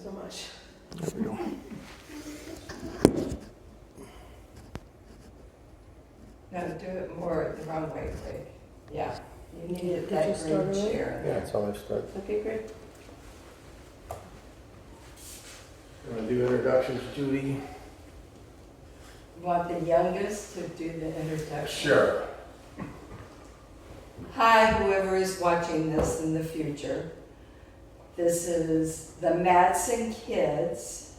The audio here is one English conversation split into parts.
so much. There we go. No, do it more the wrong way, Craig. Yeah, you needed Did you that start green already? chair. Yeah, that's how I start. Okay, great. You want to do introductions, Judy? Want the youngest to do the introduction? Sure. Hi, whoever is watching this in the future. This is the Madsen kids,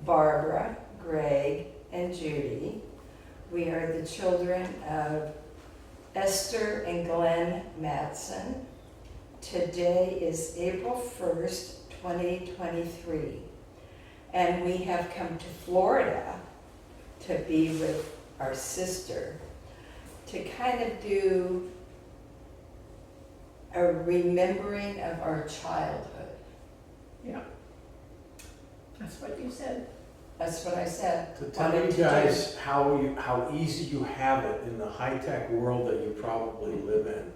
Barbara, Greg, and Judy. We are the children of Esther and Glenn Madsen. Today is April 1st, 2023. And we have come to Florida to be with our sister to kind of do a remembering of our childhood. Yeah. That's what you said. That's what I said. To tell you guys how easy you have it in the high-tech world that you probably live in.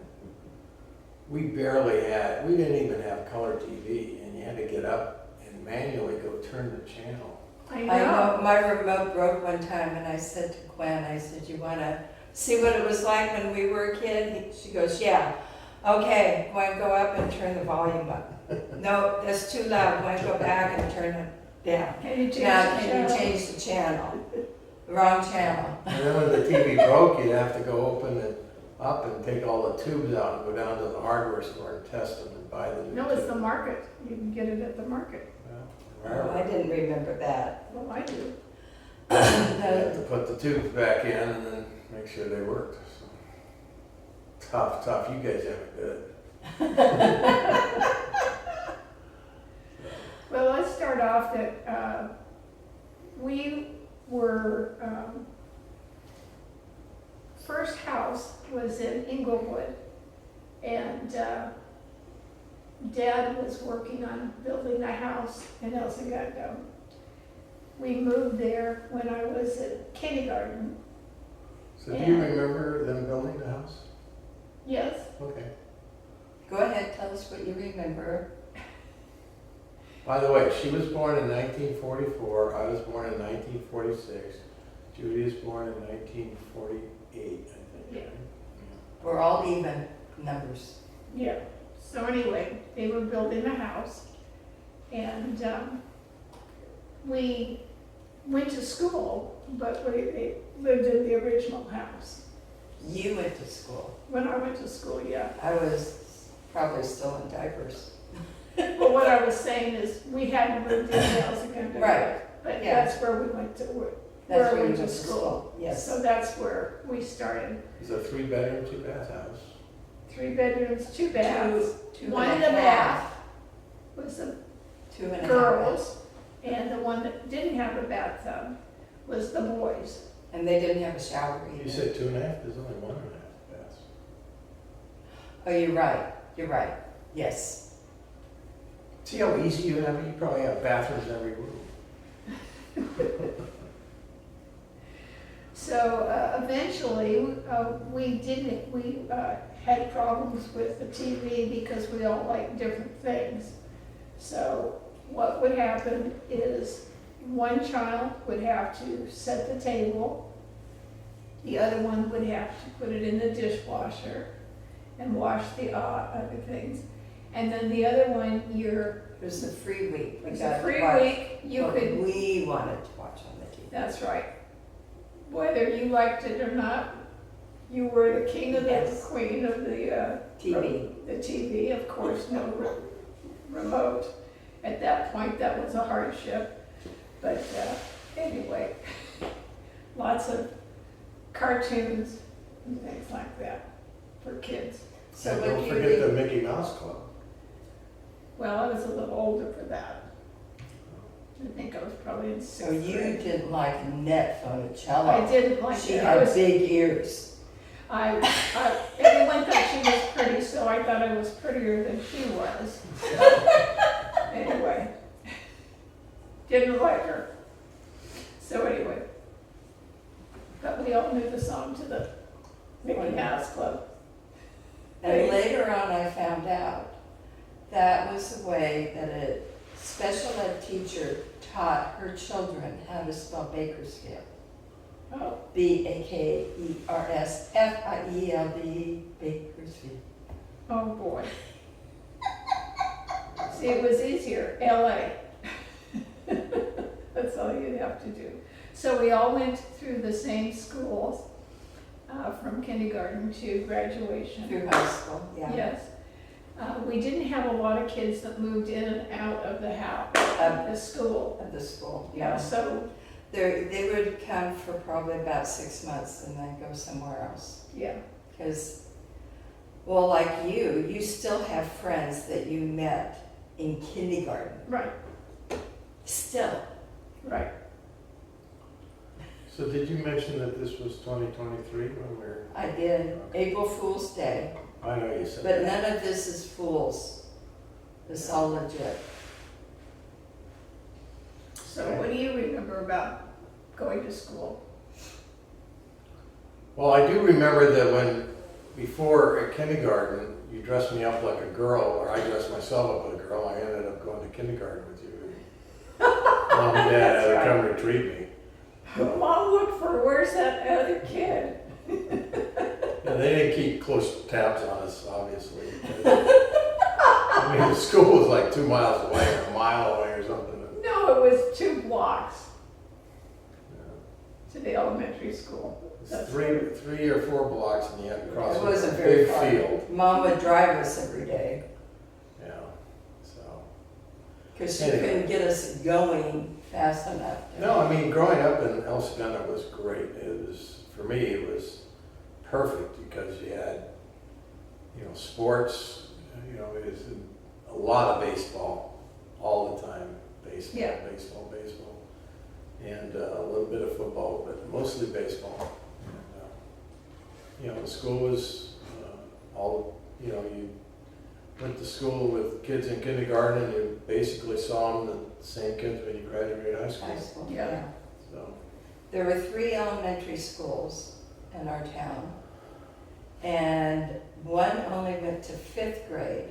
We didn't even have color TV, and you had to get up and manually go turn the channel. I I know know. my remote broke one time, and I said to Gwen, I said, "You want to see what it was like when we were a kid?" She goes, "Yeah." Okay, Gwen, go up and turn the volume up. No, that's too loud. Gwen, go back and turn it down. Can you change Now, the can channel? you change the channel? The wrong channel. And then when the TV broke, you'd have to go open it up and take all the tubes out and go down to the hardware store and test them and buy the new No, it's tube. the market. You can get it at the market. Yeah. Oh, I didn't remember that. Well, I do. You had to put the tubes back in and then make sure they worked. So. Tough. You guys have it good. Well, let's start off that we were, first house was in Inglewood, and Dad was working on building a house in El Segundo. We moved there when I was at kindergarten. So do you remember them building the house? Yes, Okay. Go ahead, tell us what you remember. By the way, she was born in 1944. I was born in 1946. Judy was born in 1948, I think. Yeah. We're all even numbers. yeah. So anyway, they were building a house, and we went to school, but we lived in the original house. You went to school. When I went to school, yeah. I was probably still in diapers. But what I was saying is, we hadn't moved in El Segundo Right. yet, but Yeah. that's where we went to, That's where where we you went to went to school. school. Yes. So that's where we started. It's a 3-bedroom, 2-bath house. 3 bedrooms, 2 baths. Two One and in a the half. bath was the 2.5. girls, and the one that didn't have a bathtub was the boys. And they didn't have a shower You either. said 2.5? There's only 1.5 baths. Oh, you're right. You're right. Yes. See how easy you have it? You probably have bathrooms in every room. So eventually, we had problems with the TV because we all like different things. So what would happen is one child would have to set the table, the other one would have to put it in the dishwasher and wash the other things. And then the other one, It was a free week. We it's got a to free watch week, you what could, we wanted to watch on the TV. that's right. Whether you liked it or not, you were the king of the Yes. queen of the TV. The TV, of course, no remote. At that point, that was a hardship. But anyway, lots of cartoons and things like that for kids. So And what don't do you forget the read? Mickey Mouse Club. Well, I was a little older for that. I think I was probably in So sixth you grade. didn't like Annette Funicello. I didn't like She it. I had was, big ears. everyone thought she was pretty, so I thought I was prettier than she was. Anyway, didn't like her. So anyway, but we all knew the song to the Mickey Mouse Club. And later on, I found out that was the way that it special ed teacher taught her children how to spell Bakersfield. Oh, Bakersfield, Bakersfield. oh boy. See, it was easier, LA. That's all you'd have to do. So we all went through the same schools, from kindergarten to graduation. Through high school, yeah. Yes. We didn't have a lot of kids that moved in and out of the house, Of- the school. Of the school, Yeah, so, They would come for probably about 6 months and then go somewhere else. yeah, Because, well, like you still have friends that you met in kindergarten. right, Still. right. So did you mention that this was 2023 when we're, I did, April Fool's Day. I know you said But that. none of this is fools. It's all legit. So what do you remember about going to school? Well, I do remember that before at kindergarten, you dressed me up like a girl, or I dressed myself up like a girl, I ended up going to kindergarten with you. Mom and Dad had to That's come retrieve me. Mom looked for, where's that other kid? Yeah, they didn't keep close tabs on us, obviously. I mean, the school was like 2 miles away, or a mile away or something. No, it was 2 blocks Yeah. to the elementary school. It's three or 4 blocks, and you had to cross It a wasn't very big far. field. Mom would drive us every day Yeah, so. because she Anyway. couldn't get us going fast enough. No, I mean, growing up in El Segundo was great. It was, for me, it was perfect because you had, sports, it was a lot of baseball all the time. Baseball, Yeah. baseball, and a little bit of football, but mostly baseball. And, the school was you went to school with kids in kindergarten and you basically saw them, the same kids when you graduated high school. High school, Yeah. yeah. So, There were 3 elementary schools in our town, and one only went to 5th grade.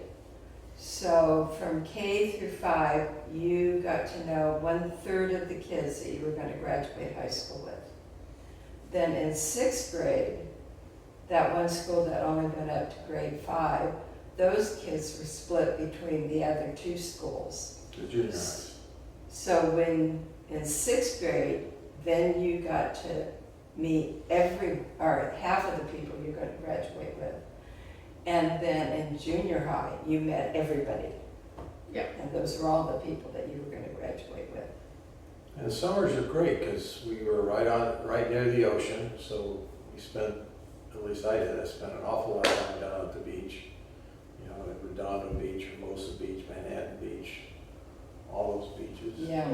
So from K through 5, you got to know 1/3 of the kids that you were going to graduate high school with. Then in 6th grade, that one school that only went up to grade 5, those kids were split between the other 2 schools. the junior highs. So when in 6th grade, then you got to meet half of the people you're going to graduate with. And then in junior high, you met everybody. Yeah. And those were all the people that you were going to graduate with. And summers are great because we were right near the ocean, so we spent, at least I did, I spent an awful lot of time down at the beach. Redondo Beach, Hermosa Beach, Manhattan Beach, all those beaches. Yeah.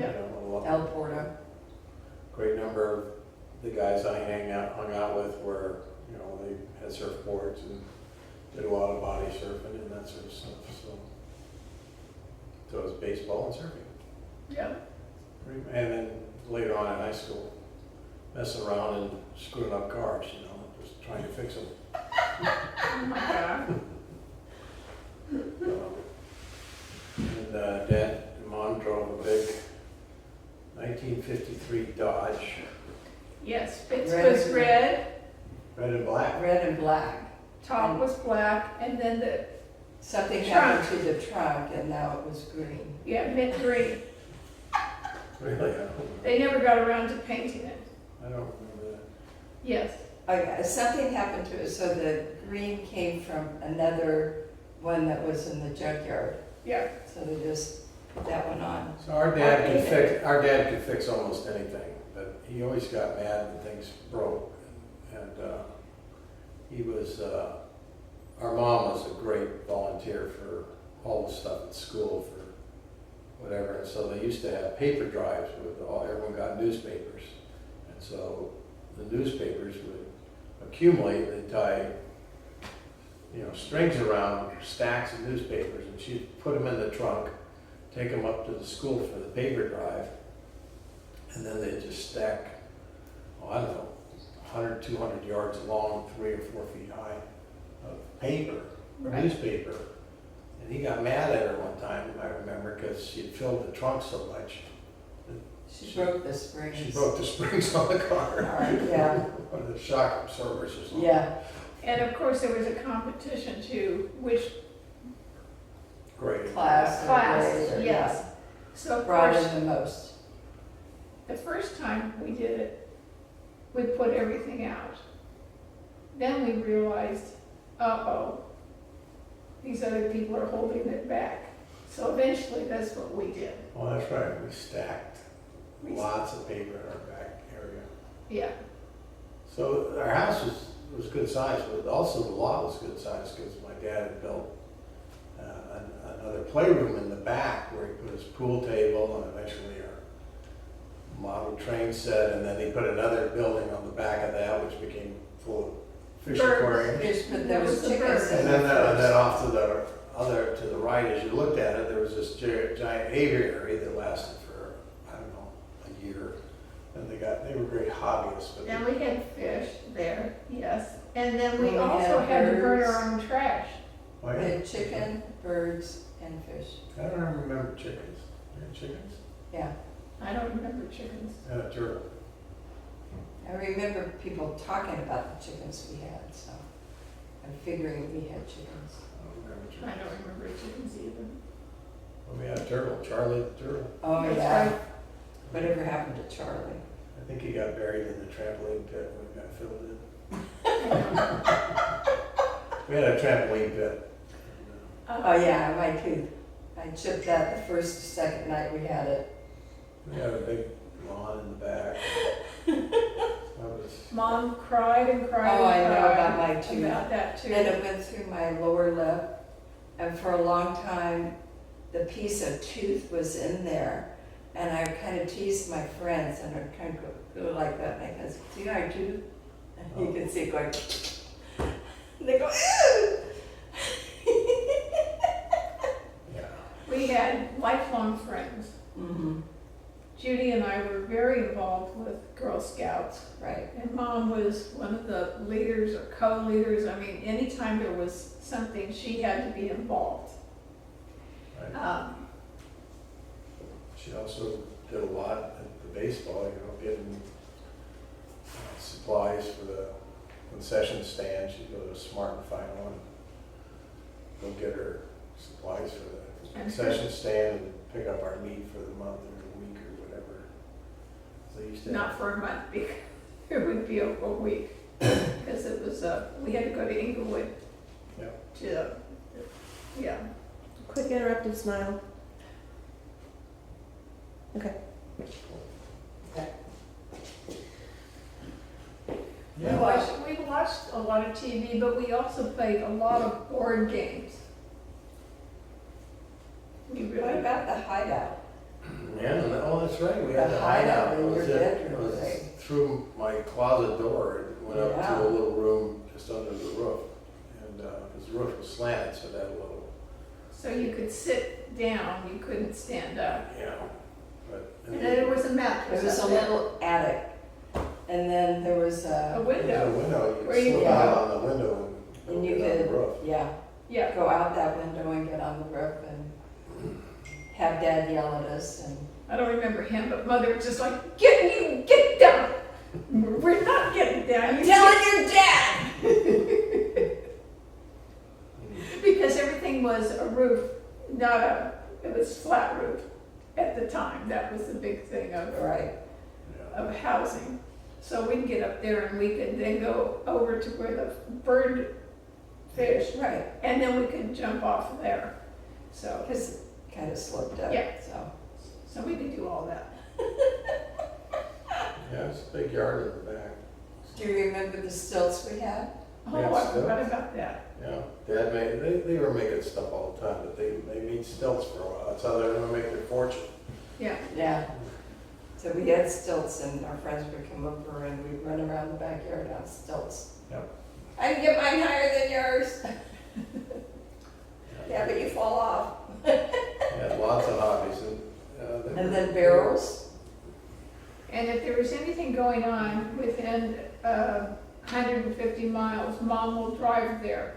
El Porto. Great number of the guys I hung out with were, they had surfboards and did a lot of body surfing and that sort of stuff. So it was baseball and surfing. Yeah. And then later on in high school, messing around and screwing up cars, just trying to fix them. Oh my God. And Dad and Mom drove a big 1953 Dodge, Yes, it Red. was red, red and black. Red and black. top was black, and then the, Something Trunk. happened to the trunk and now it was green. mint green. Really? They never got around to painting it. I don't remember that. Yes, Oh yeah, something happened to it, so the green came from another one that was in the junkyard. yeah. So they just put that one on. So our dad could fix almost anything, but he always got mad when things broke. And he was, our mom was a great volunteer for all the stuff at school for whatever. And so they used to have paper drives everyone got newspapers. And so the newspapers would accumulate, they'd tie, strings around stacks of newspapers, and she'd put them in the trunk, take them up to the school for the paper drive, and then they'd just stack, 100, 200 yards long, 3 or 4 feet high of paper, Right. newspaper, And he got mad at her one time, I remember, because she'd filled the trunk so much. She broke the springs. She broke the springs on the car. All right, yeah, One of the shock absorbers or something. yeah. And of course, there was a competition too, which Great. Class. class, yes. So of Brought course, in the most. the first time we did it, we put everything out. Then we realized, uh-oh, these other people are holding it back. So eventually, that's what we did. Well, that's right, we stacked We- lots of paper in our back area. Yeah, So our house was good size, but also the lot was good size, because my dad had built another playroom in the back where he put his pool table and eventually our model train set, and then he put another building on the back of that, which became full of fish Birds. aquarium. Fish, but That there was was the chickens. bird. And then off to the other, to the right, as you looked at it, there was this giant aviary that lasted for, I don't know, a year. And they were great hobbyists, but and we had fish there, yes. And then we We also had had to burn birds. our own trash. oh, We yeah. had chicken, birds, and fish. I don't remember chickens. You had chickens? Yeah, I don't remember chickens. And a turtle. I remember people talking about the chickens we had, so I'm figuring we had chickens. I don't remember I chickens. don't remember chickens either. Well, we had a turtle, Charlie the turtle. Oh, That's yeah. right. Whatever happened to Charlie? I think he got buried in the trampoline pit when it got filled in. We had a trampoline pit. Oh, yeah, mine too. I chipped that the first, second night we had it. We had a big lawn in the back. That was, Mom cried and cried Oh, I and know cried about mine too. about that too. And it went through my lower lip, and for a long time, the piece of tooth was in there. And I kind of teased my friends, and I'd kind of go like that, and I go, see our tooth? And you can see it going, and they go, ew! yeah. We had lifelong friends. Mm-hmm, Judy and I were very involved with Girl Scouts. right. And Mom was one of the leaders or co-leaders. I mean, anytime there was something, she had to be involved. Right. She also did a lot at the baseball, getting supplies for the concession stand. She'd go to Smart and find one. Go get her supplies for the concession stand and pick up our meat for the month or the week or whatever. So you used to Not for a month, because it would be a week. Because it was, we had to go to Inglewood. Yep. To, yeah. Quick interrupted smile. Okay. Yeah. We watched a lot of TV, but we also played a lot of board games. We What really, about the hideout? Yeah, oh, that's right, we had The the hideout hideout. in It your was bedroom, It was right? through my closet door, it went up Yeah. to a little room just under the roof. And, because the roof was slanted, so that little, so you could sit down, you couldn't stand up. yeah. But, And then there was a mattress There was a up there. little attic, and then there was A a, There's a window, window, you Where could you slip go. out on the window and and you get on the could, roof. yeah, yeah. go out that window and get on the roof and have Dad yell at us, and I don't remember him, but Mother was just like, get down. We're not getting down. You your dad! Because everything was a roof, it was flat roof at the time. That was the big thing of Right, Yeah. of housing. So we'd get up there and we could then go over to where the bird fish, right, and then we could jump off there. So, because it kind of sloped up, Yeah. so. we could do all that. Yeah, it's a big yard in the back. Do you remember the stilts we had? Oh, Yeah, I still. forgot about that. Yeah, Dad they were making stuff all the time, but they made stilts for a while. That's how they were gonna make their fortune. Yeah. Yeah. So we had stilts, and our friends would come over and we'd run around the backyard on stilts. Yep. I can get mine higher than yours. Yeah, but you fall off. Had lots of hobbies they And were- then barrels. And if there was anything going on within 150 miles, Mom will drive there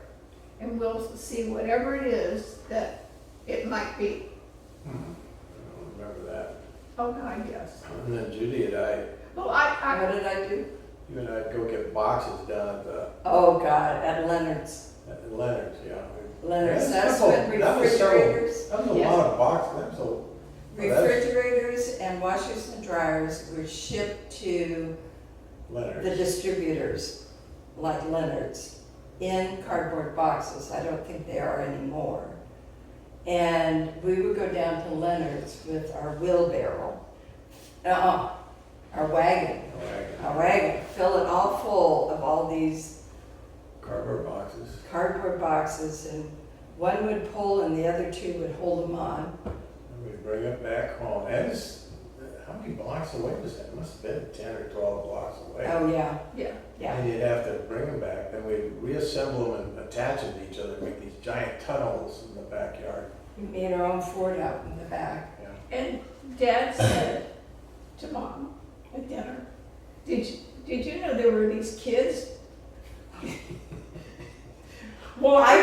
and we'll see whatever it is that it might be. I don't remember that. Oh, no, I guess. And then Judy and I, Well, What did I do? you and I'd go get boxes down at the, Oh, God, at Leonard's. at Leonard's, yeah. Leonard's, Yeah, that's several- when that was several- refrigerators, That was a Yes. lot of boxes, that was a. refrigerators and washers and dryers were shipped to the Leonard's. distributors, like Leonard's, in cardboard boxes. I don't think they are anymore. And we would go down to Leonard's with our wheelbarrow, our wagon, fill it all full of all these Cardboard boxes. cardboard boxes, and one would pull and the other two would hold them on. And we'd bring it back home. And it's, how many blocks away was that? It must have been 10 or 12 blocks away. Oh, yeah, yeah. yeah. And you'd have to bring them back, then we'd reassemble them and attach them to each other, make these giant tunnels in the backyard. We made our own fort out in the back. Yeah. And Dad said to Mom at dinner, did you know there were these kids? Well, I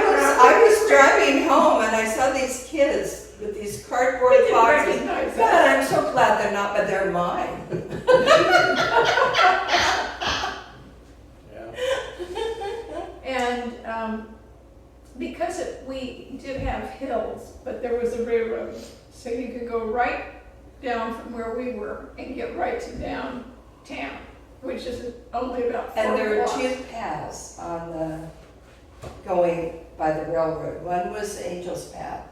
was driving home and I saw these kids with these cardboard We didn't boxes. recognize God, that. I'm so glad they're not, but they're mine. Yeah. And because we did have hills, but there was a railroad, so you could go right down from where we were and get right to downtown, which is only about 4 And there were blocks. 2 paths on the, going by the railroad. One was the Angel's Path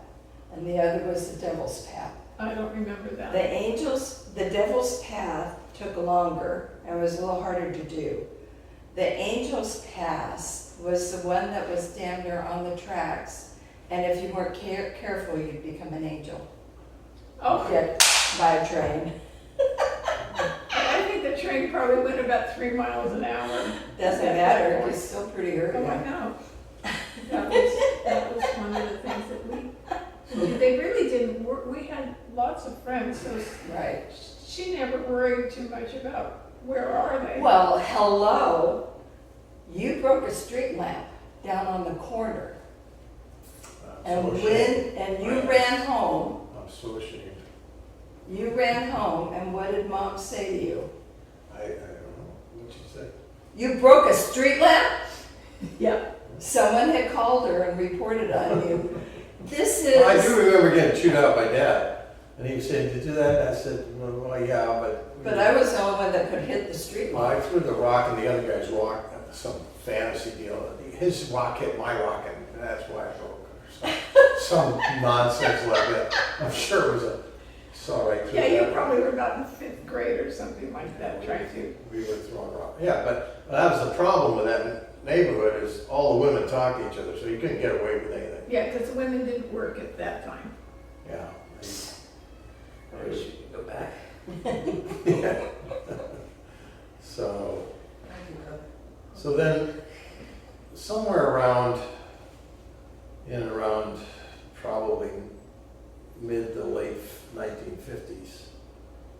and the other was the Devil's Path. I don't remember that. The Devil's Path took longer and was a little harder to do. The Angel's Pass was the one that was damn near on the tracks, and if you weren't careful, you'd become an angel. Oh, Hit by a train. I think the train probably went about 3 miles an hour. Doesn't At that matter, point. it's still pretty Oh, early. I know. That was one of the things that they really didn't work. We had lots of friends, so Right. she never worried too much about where are they. Well, hello, you broke a street lamp down on the corner, and I'm so ashamed. you ran home. I'm so ashamed. You ran home, and what did Mom say to you? I don't know. What'd she say? You broke a street lamp? Yeah. Someone had called her and reported on you. This Well, I is, do remember getting chewed out by Dad. And he was saying, did you do that? And I said, well, yeah, but. but I was the only one that could hit the street Well, lamp. I threw the rock and the other guy's rock, some fantasy deal. His rock hit my rock and that's why I broke it. Some nonsense like that. I'm sure it was saw right through Yeah, that. you probably were about in 5th grade or something like that, trying to. We were throwing rock. Yeah, but that was the problem with that neighborhood is all the women talked to each other, so you couldn't get away with anything. Yeah, because the women didn't work at that time. Yeah. I wish you could go back. Yeah. So then, somewhere around probably mid to late 1950s,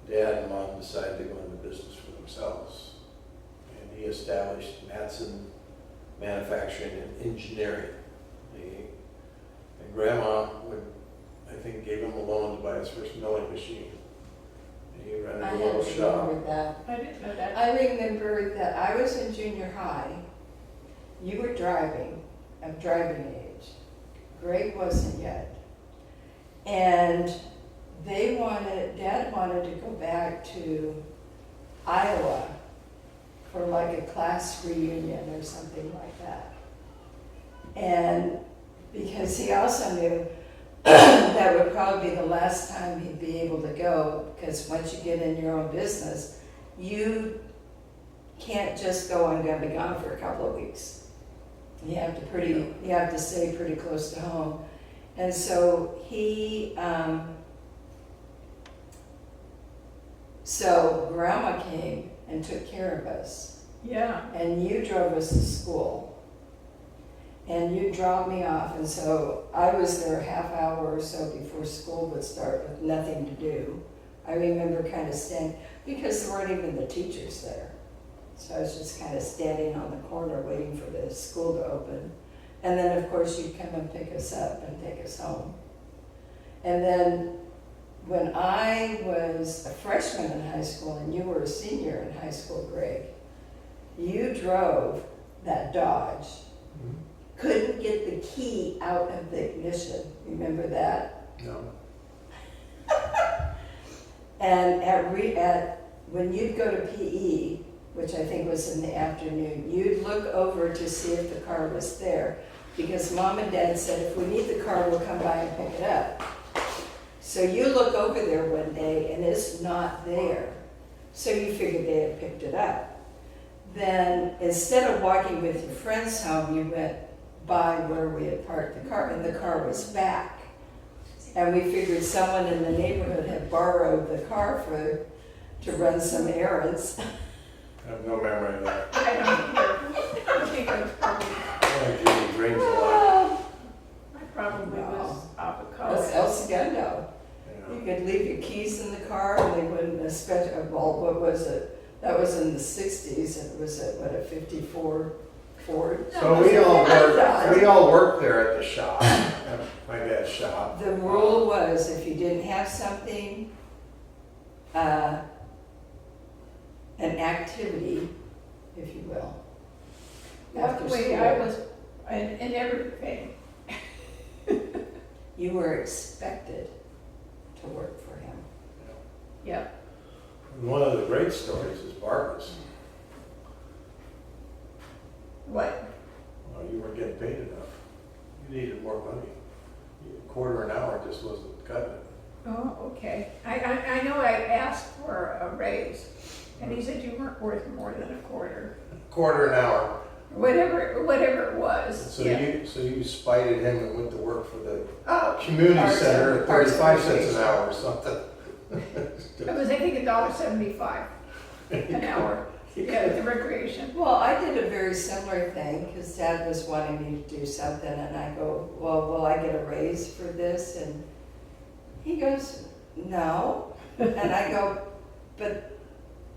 Dad and Mom decided to go into business for themselves. And he established Madsen Manufacturing and Engineering. And Grandma I think, gave him a loan to buy his first milling machine. And he rented I a little had shop. remembered that. I didn't know that. I remember that I was in junior high. You were driving, of driving age. Greg wasn't yet. And Dad wanted to go back to Iowa for like a class reunion or something like that. And because he also knew that would probably be the last time he'd be able to go, because once you get in your own business, you can't just go, I'm gonna be gone for a couple of weeks. You have to stay pretty close to home. And so so Grandma came and took care of us, Yeah. and you drove us to school. And you dropped me off, and so I was there a half hour or so before school would start with nothing to do. I remember kind of standing, because there weren't even the teachers there. So I was just kind of standing on the corner waiting for the school to open. And then, of course, you'd come and pick us up and take us home. And then when I was a freshman in high school and you were a senior in high school, Greg, you drove that Dodge. Couldn't get the key out of the ignition. Remember that? No. And when you'd go to PE, which I think was in the afternoon, you'd look over to see if the car was there. Because Mom and Dad said, if we need the car, we'll come by and pick it up. So you look over there one day and it's not there. So you figured they had picked it up. Then instead of walking with your friends home, you went by where we had parked the car and the car was back. And we figured someone in the neighborhood had borrowed the car to run some errands. I have no memory of that. I don't care. I think I was probably, Oh, Judy drinks a lot. I probably was off of That's college. El Segundo. You Yeah. could leave your keys in the car and they wouldn't, especially, well, what was it? That was in the 60s, and it was a 54 Ford. So we all worked there at the shop, at my dad's shop. The rule was if you didn't have something, an activity, if you will. after Luckily, school, I was in everything. You were expected to work for him. Yep. And one of the great stories is Barbara's. What? Well, you weren't getting paid enough. You needed more money. A quarter an hour just wasn't cutting it. Oh, okay. I know I asked for a raise, and he said you weren't worth more than a quarter. Quarter an hour. Whatever it was. So Yeah. you spited him and went to work for the Oh, community Arts center and- at Arts 35 cents Association. an hour or something. it was, I think, $1.75 an hour. Yeah, at the recreation. Well, I did a very similar thing because Dad was wanting me to do something, and I go, "Well, will I get a raise for this?" And he goes, "No," and I go, "But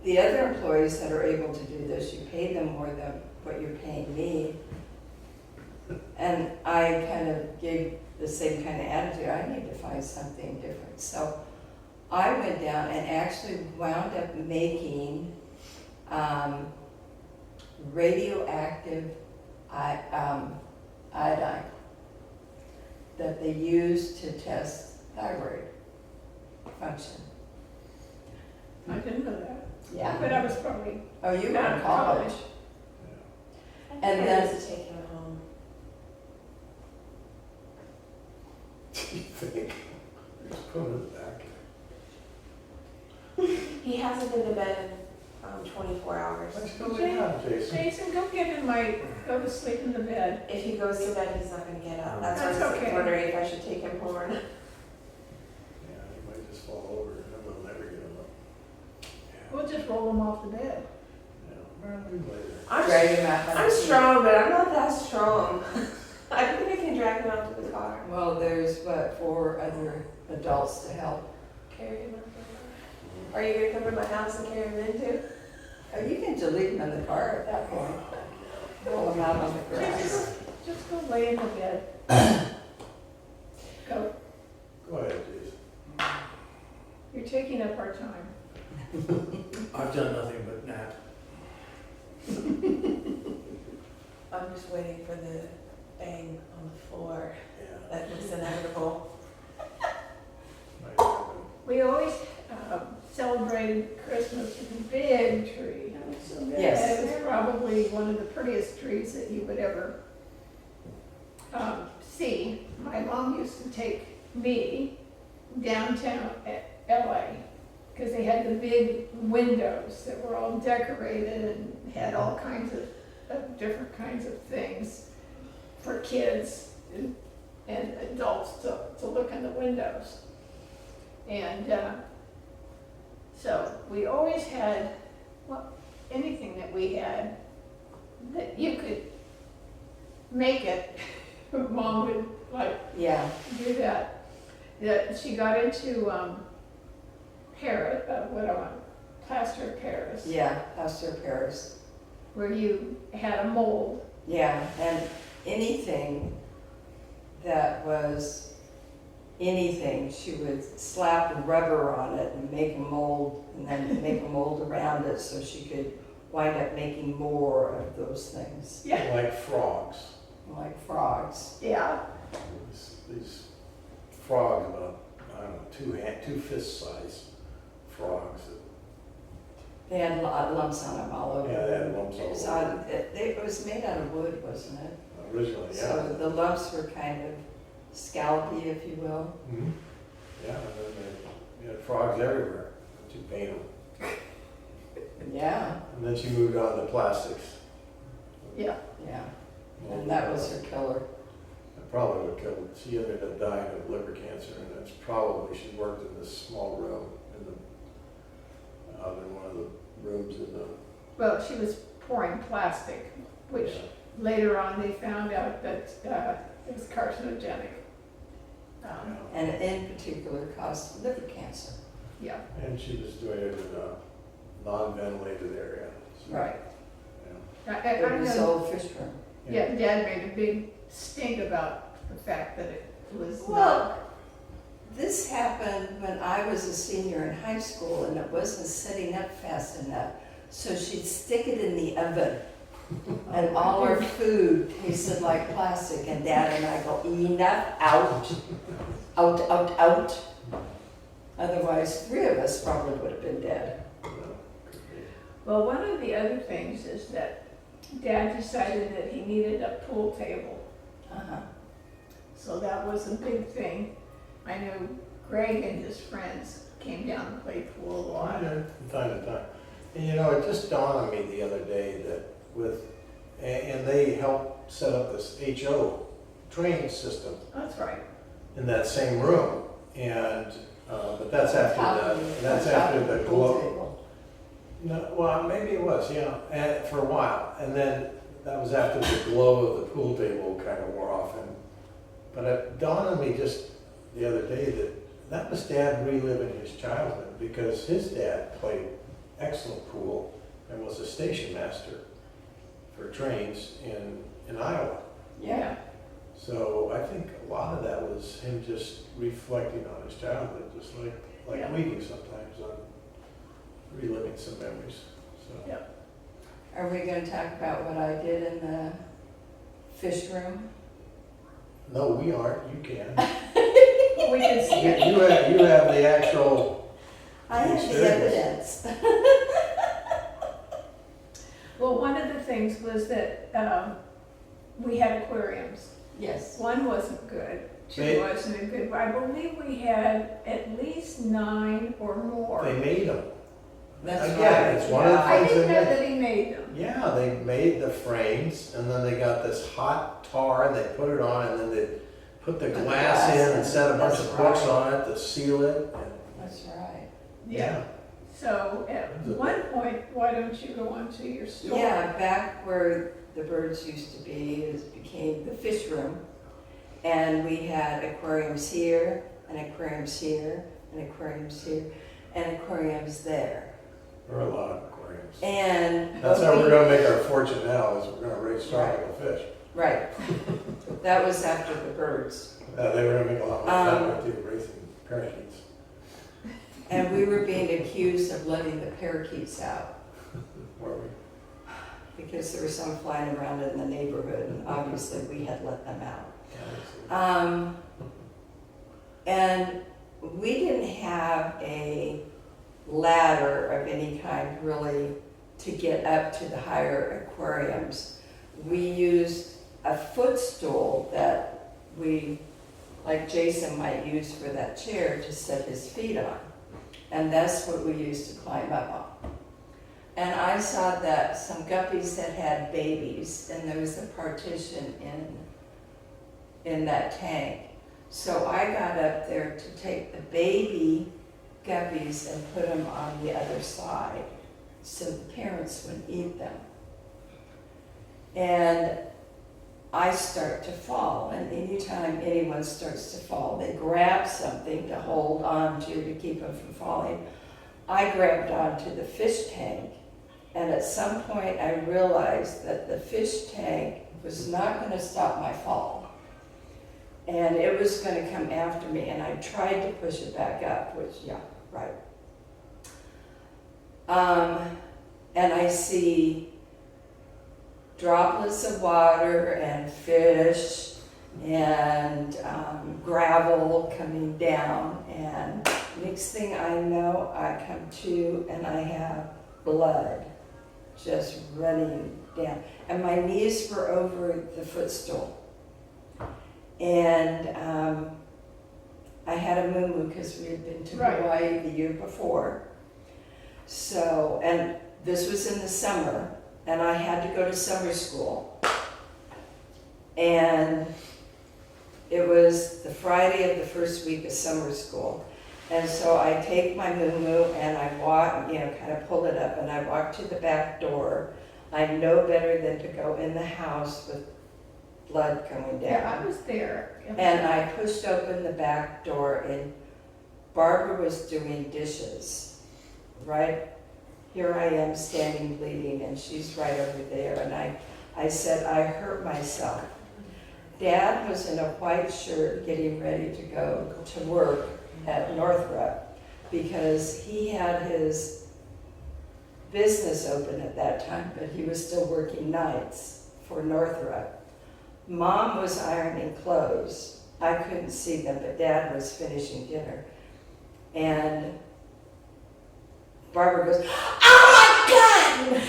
the other employees that are able to do this, you pay them more than what you're paying me." And I kind of gave the same kind of attitude. I need to find something different. So I went down and actually wound up making radioactive iodine that they use to test thyroid function. I didn't know that. Yeah. But I was probably, Oh, you were Not in in college. college. And And then- then to take him home. You think? Just put it back. He hasn't been to bed in 24 hours. Let's go lay down, Jason. Jason, go to sleep in the bed. If he goes to bed, he's not going to get up. That's why That's I was okay. wondering if I should take him home or not. Yeah, he might just fall over and then we'll never get him up. We'll just roll him off the bed. Yeah, well, we later. Drag him out by the I'm feet. strong, but I'm not that strong. I don't think I can drag him out to the car. Well, there's what, 4 other adults to help. Carry him out to the car. Are you going to come to my house and carry him in too? Oh, you can just leave them in the car at that point. Roll them out on the grass. Just go lay in the bed. Go. Go ahead, Jason. You're taking up our time. I've done nothing but nap. I'm just waiting for the bang on the floor. Yeah. That was inevitable. Might happen. We always celebrated Christmas with a big tree. Yes. It was probably one of the prettiest trees that you would ever see. My mom used to take me downtown at LA because they had the big windows that were all decorated and had all kinds of different kinds of things for kids and adults to look in the windows. And so we always had, well, anything that we had that you could make it, Mom would like Yeah, do that. That she got into plaster of Paris, yeah, Pastor Paris. where you had a mold. Yeah, and anything that was anything, she would slap rubber on it and make a mold, and then make a mold around it so she could wind up making more of those things, Yeah, Like frogs. like frogs. yeah, These frogs, about, I don't know, two fist size frogs. They had lumps on them all over. Yeah, they had lumps all It was over. on- it was made out of wood, wasn't it? Originally, yeah. So the lumps were kind of scallopy, if you will. Mhm. Yeah, and then you had frogs everywhere, once you paint them. Yeah, And then she moved on to plastics. yeah. yeah. And that was her killer. That probably would kill her. She ended up dying of liver cancer, and that's probably, she worked in this small room in the, out in one of the rooms in the. Well, she was pouring plastic, which Yeah. later on they found out that it was carcinogenic. Yeah. And in particular caused liver cancer. Yeah, And she was doing it in a non-ventilated area. So, right. Yeah. I It was know, old fish room. yeah, Dad made a big stink about the fact that it was Well, this happened when I was a senior in high school and it wasn't setting up fast enough. So she'd stick it in the oven and all our food tasted like plastic, and Dad and I go, enough, out, out, out, out. Otherwise, 3 of us probably would have been dead. Yeah, could be. Well, one of the other things is that Dad decided that he needed a pool table. Uh-huh. So that was a big thing. I know Greg and his friends came down and played pool a lot. Yeah, from time to time. And you know, it just dawned on me the other day that and they helped set up this HO training system That's right. in that same room. And, but that's after the Pool glow. table. No, well, maybe it was, yeah, and for a while. And then that was after the glow of the pool table kind of wore off. But it dawned on me just the other day that was Dad reliving his childhood, because his dad played excellent pool and was a station master for trains in Iowa. Yeah. So I think a lot of that was him just reflecting on his childhood, just like Yeah. we do sometimes, on reliving some memories. So Yeah. Are we gonna talk about what I did in the fish room? no, we aren't. You can. We can see it. You have the actual. I have the Experience. evidence. Well, one of the things was that we had aquariums. Yes. One wasn't good, two They- wasn't a good. I believe we had at least 9 or more. They made them. That's Again, right. it's one of the Yeah. I things didn't they know made. that he made them. Yeah, they made the frames, and then they got this hot tar, and they put it on, and then they put the Put the glass glass in in. and set a bunch That's of books right. on it to seal it. And That's right. yeah, So at one point, why don't you go on to your story? Yeah, back where the birds used to be, it became the fish room. And we had aquariums here, and aquariums here, and aquariums here, and aquariums there. there are a lot of aquariums. And That's but how we- we're gonna make our fortune now, is we're gonna raise tropical fish. Right. That was after the birds. They were gonna make a lot more money too, raising parakeets. And we were being accused of letting the parakeets out Were we? because there were some flying around in the neighborhood, and obviously we had let them out. Yeah, And we didn't have a ladder of any kind really to get up to the higher aquariums. We used a footstool that like Jason might use for that chair to set his feet on. And that's what we used to climb up on. And I saw that some guppies that had babies, and there was a partition in that tank. So I got up there to take the baby guppies and put them on the other side so the parents wouldn't eat them. And I start to fall, and anytime anyone starts to fall, they grab something to hold on to keep them from falling. I grabbed onto the fish tank, and And at some point, I realized that the fish tank was not going to stop my fall. And it was going to come after me, and I tried to push it back up, which, yeah, right. And I see droplets of water and fish and gravel coming down, and next thing I know, I come to and I have blood just running down, and my knees were over the footstool. And I had a moo-moo because we had been to Right. Hawaii the year before. So, and this was in the summer, and I had to go to summer school. And it was the Friday of the first week of summer school. And so I take my moo-moo and I walk, kind of pull it up, and I walk to the back door. I know better than to go in the house with blood coming down. Yeah, I was there. And I pushed open the back door, and Barbara was doing dishes. Right here I am standing bleeding, and she's right over there. And I said, I hurt myself. Dad was in a white shirt getting ready to go to work at Northrop because he had his business open at that time, but he was still working nights for Northrop. Mom was ironing clothes. I couldn't see them, but Dad was finishing dinner. And Barbara goes, "Oh my God!"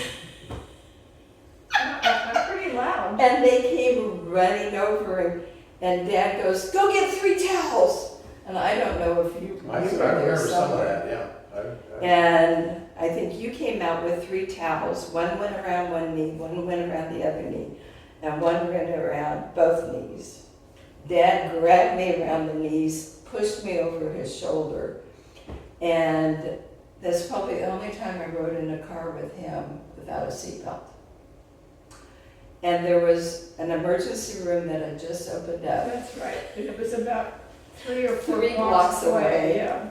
I'm pretty loud. And they came running over, and Dad goes, "Go get 3 towels." And I don't know if you I were remember there some of somewhere. that, yeah. And I think you came out with 3 towels. One went around one knee, one went around the other knee, and one went around both knees. Dad grabbed me around the knees, pushed me over his shoulder, and that's probably the only time I rode in a car with him without a seatbelt. And there was an emergency room that had just opened up. That's right. And it was about 3 or 4 3 blocks away. away. Yeah.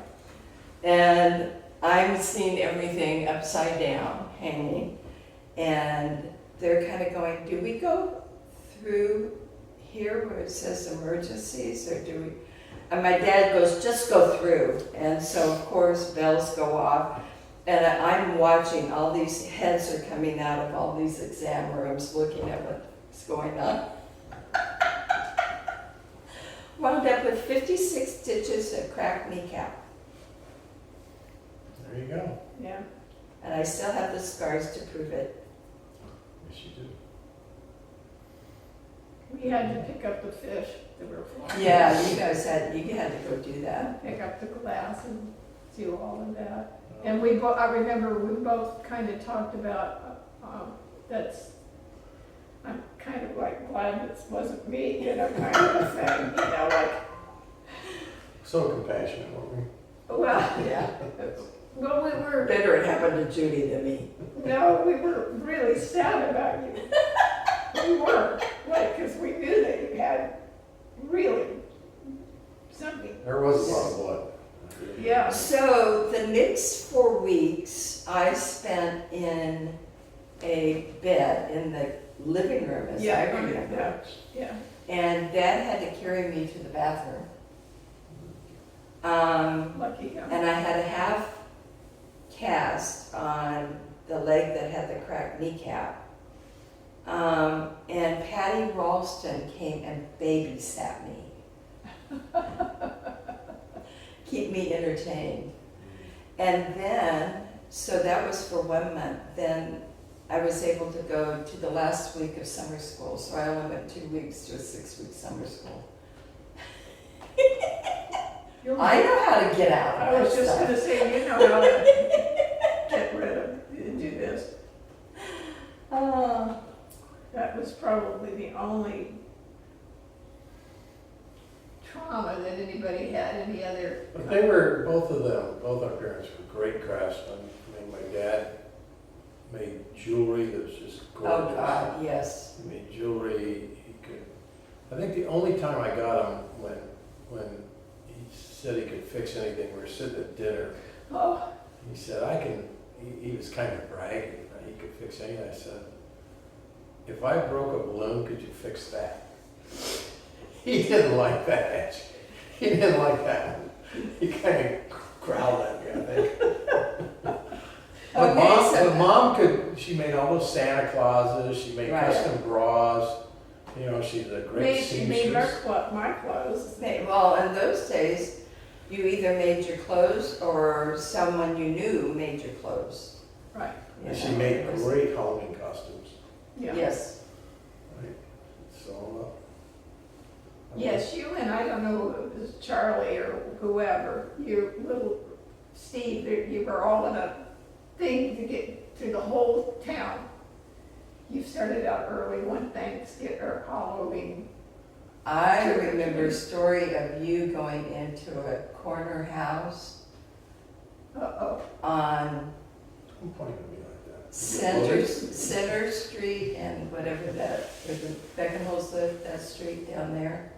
And I'm seeing everything upside down, hanging. And they're kind of going, do we go through here where it says emergencies, or do we? And my dad goes, just go through. And so, of course, bells go off. And I'm watching, all these heads are coming out of all these exam rooms looking at what's going on. Wound up with 56 stitches and cracked kneecap. There you go. Yeah. And I still have the scars to prove it. Yes, you do. We had to pick up the fish that were flying. Yeah, you guys had to go do that. Pick up the glass and do all of that. And I remember we both kind of talked about, I'm kind of like glad this wasn't me, kind of a thing, like. So compassionate, weren't we? Well, Yeah. well, we were, Better it happened to Judy than me. no, we were really sad about you. We were, because we knew that you had really something. There was a lot of blood. Yeah. So the next 4 weeks I spent in a bed in the living room, as I remember. Yeah. And Dad had to carry me to the bathroom. Lucky him. And I had a half cast on the leg that had the cracked kneecap. And Patty Ralston came and babysat me. Keep me entertained. And then, so that was for 1 month. Then I was able to go to the last week of summer school. So I only went 2 weeks to a 6-week summer school. I know how to get out. I was just gonna say, you know how to get rid of, do this. That was probably the only trauma that anybody had, any other. But they were, both of them, both our parents were great craftsmen. I mean, my dad made jewelry that was just gorgeous. Oh, God, yes. He made jewelry, he could, I think the only time I got him when he said he could fix anything, we were sitting at dinner. Oh, He said, he was kind of bragging, he could fix anything. I said, if I broke a balloon, could you fix that? He didn't like that. He didn't like that. He kind of growled at me, I think. But mom could, she made all those Santa Clauses, she made Right. custom bras, you know, she's a great She made seamstress. my clothes. Well, in those days, you either made your clothes or someone you knew made your clothes. Right, you And she know, made it was- great Halloween costumes. yeah. Yes, Right. So, Yes, you and I don't know if it was Charlie or whoever, your little Steve, you were all in a thing to get through the whole town. You started out early one Thanksgiving or Halloween. I remember a story of you going into a corner house Uh-oh. on don't point at me like that. Center Street and whatever that, where the Beckenholz lived, that street down there.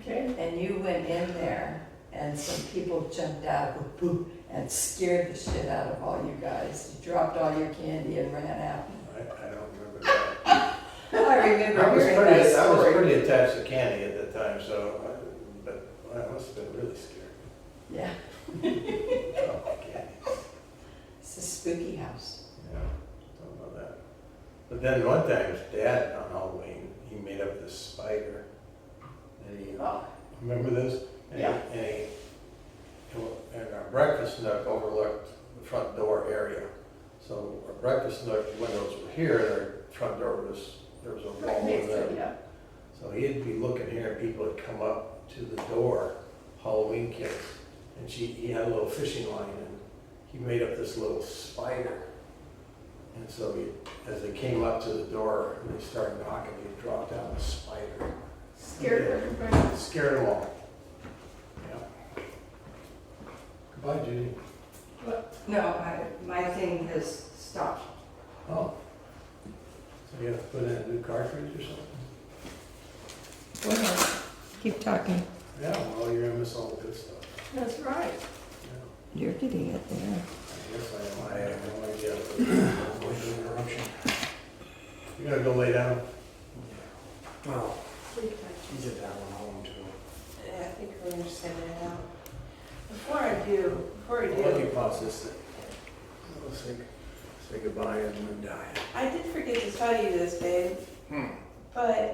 Okay. And you went in there and some people jumped out and scared the shit out of all you guys. You dropped all your candy and ran out. I don't remember that. I remember I was hearing pretty, that I was story. pretty attached to Candy at that time, so, but I must have been really scared. Yeah, Oh, Candy. it's a spooky house. Yeah, don't know that. But then one time, his dad on Halloween, he made up this spider. And he, Oh, remember this? And he- Yeah. and our breakfast nook overlooked the front door area. So our breakfast nook windows were here, and our front door was, there was a right wall next in to there. it, yeah. So he'd be looking here, and people would come up to the door, Halloween kids, and he had a little fishing line, and he made up this little spider. And so as they came up to the door, and they started knocking, he dropped down the spider. Scared everybody. Scared them all. Yeah. Goodbye, Judy. No, my thing has stopped. Oh. So you have to put in a new cartridge or something? Go ahead, keep talking. Yeah, well, you're gonna miss all the good stuff. That's right. Yeah. You're getting it there. I guess I am. I have no idea. Avoid the interruption. You gonna go lay down? Well, Sleep tight. he's at that one home too. Yeah, I think we're gonna send it out. Before I do, Let me pause this thing. Let's say goodbye and then die. I did forget to tell you this, babe, Hmm. but